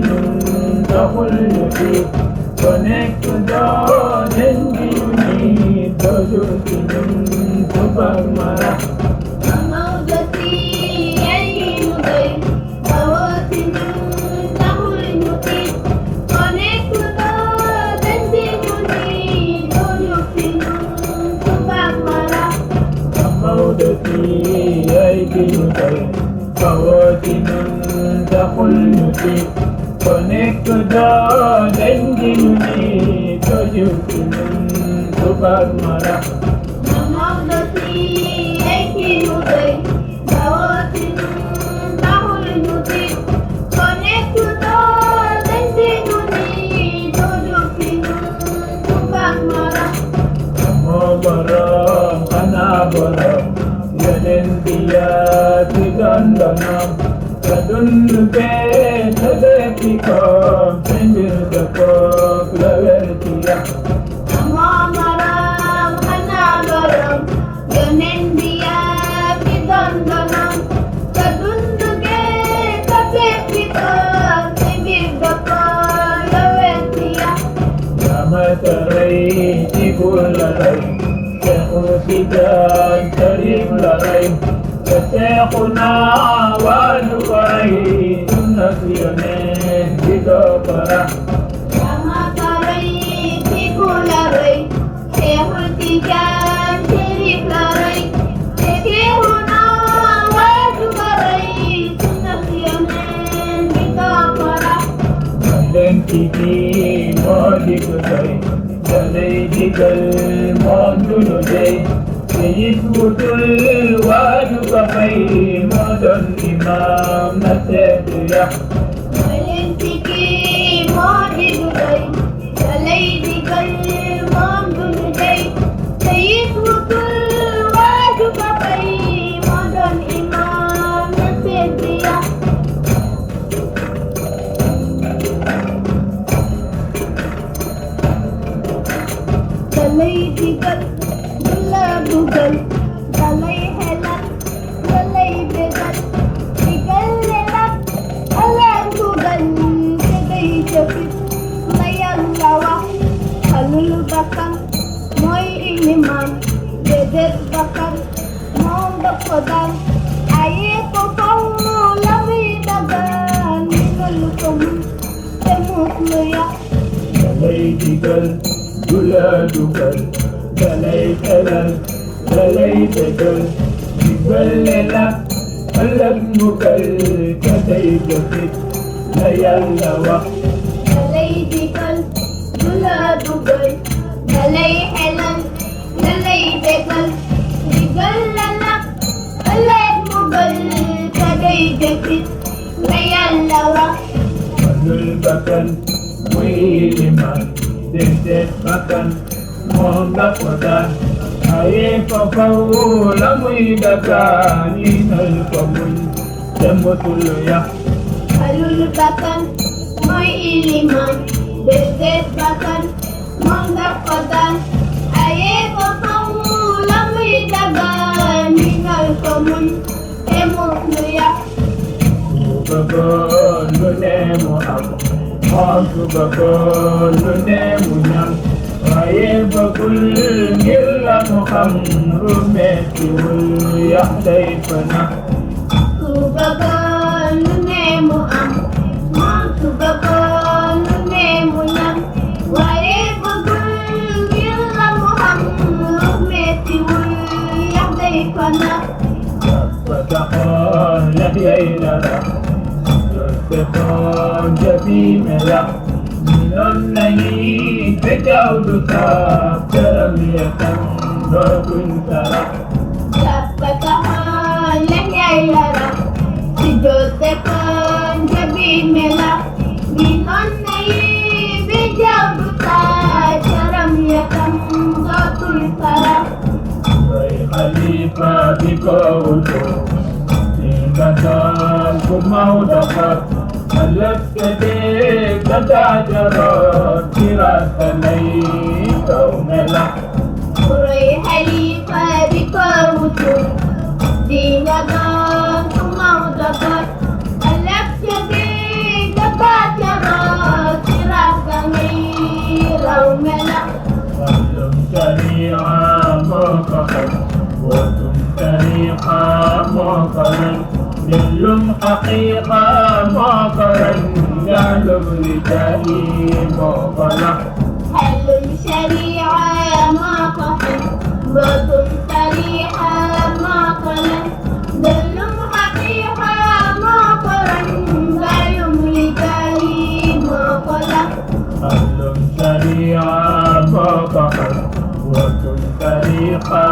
ñun taxul ñu tiit ko nekk doo den gi ñu nii doju ci ñun tubaab mara ay ki ñu doy bawoo ci ñun taxul ñu tiit ko nekk doo den gi ñu nii doju ci ñun tubaab mara borom xanaa borom yeneen bi yaa ci dondonom te dund bee te dekki ko te mbir dëppook la wér ci yàq borom xanaa borom yeneen bi yaa ci dondonom te dund bee te dekki ko te mbir dëppook la wér ci yàq yaa ma rey ci bul la rey Seexu Tijaan Sariif la rey te Seexuna waaju ko rey sunna si Yonent bi doo ko rax yaa ma rey ci bul la rey Seexu Tijaan Sariif la rey te Seexuna waaju ko rey sunna si Yonent bi doo ko rax leen ci kii moo di ko doy dalay digal moom du ñu dey te it wutul waaju ko fay moo doon imaam na seetu yàq leen ci kii moo di ko doy dalay digal moom du ñu dey te it wutul waaju ko fay moo doon imaam na seetu yàq dalay digal du la dugal dalay xelal dalay bégal digal leen ak dugal te day jëfit la Yàlla wax xalul bakkan mooy ilimaan déedéet bakkan moom daf ko daan aye ko faw la muy dagaan digal ko mun te muut lu yàq dalay digal du la dugal dalay xelal dalay bégal digal leen ak ëllëg mbugal te day jëfit la Yàlla wax dalay digal du la dugal dalay xelal dalay bégal digal la nag ëllëg mbugal te day jëfit la Yàlla wax xalul bakkan muy limaan déedéet bakkan moom la ko daan aye ko faw la muy dagaan inal ko muñ te motul yàq xalul bakkan mooy ilimaan déedéet bakkan moom daf ko daan aye ko faw la muy dagaan inal ko muñ te mut lu yàq su bëggoon lu ne mu am moom su bëggoon lu ne mu ñam waaye bëggul ngir la mu xam lu mettiwul yàq day fana su bëggoon lu ne mu am moom su bëggoon lu ne mu ñam waaye bëggul ngir la mu xam lu mettiwul yàq day fana ba taxoon la yey la la defoon jabi mela noon nañi te jaaw du taab jaram yetam dootuñ tara ba taxoon la yey la la si defoon jabi mela noon nañi te jaaw du taab jaram yetam dootuñ tara way xalifa bi ko wutu nga doon ku Mawdo xar ëllëg te dee ka daajaroon ci rasalay kaw mela Kuroy Halifa di ko wutu di nga doon ku Mawdo xar ëllëg te dee ka daajaroon جل حقيقة ما قرن جعل الرجال مغفلة حل شريعة ما قتل بطل صريحة ما قلم ظل حقيقة ما قرن ظلم لجالي ما قلم حل شريعة ما قهر وكل طريقة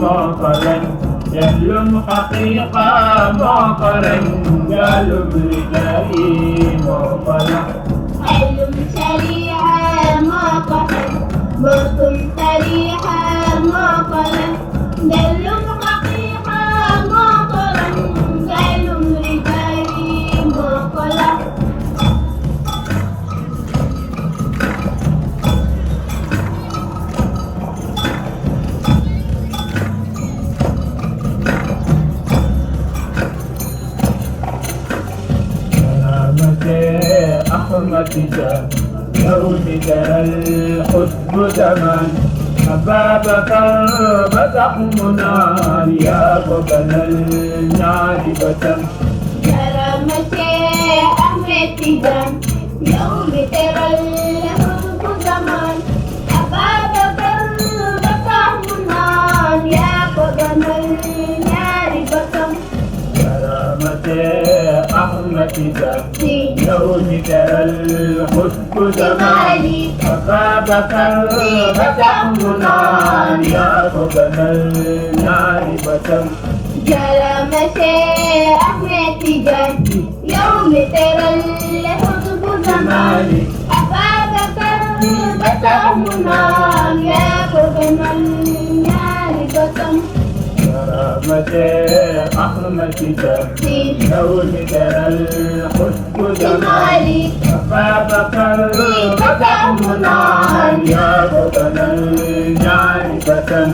ما قرن جل حقيقة ما قرن جعل الرجال مغفلة حل شريعة ما قتل بطل صريحة ما قلم ظل حقيقة ما قرن ظلم لجالي ما قلم أحمدك يوم ترى الحسن زمان أبابك فتحمنا يا قبل النار بتم ترى مسيح أحمد تيجان يوم ترى الحب زمان أبابك بطعمنا يا قدم النار بطم كرامة أحمدك يوم ترى الحسن زمان أبابك فتحمنا يا قبل النار بتم جرى مسيح أحمد تيجان يوم ترى الحب زمان أبابك بطعمنا يا قدم النار بطم كرامة أحمدك يوم ترى الحسن زمان أبابك فتحمنا يا قبل النار بتم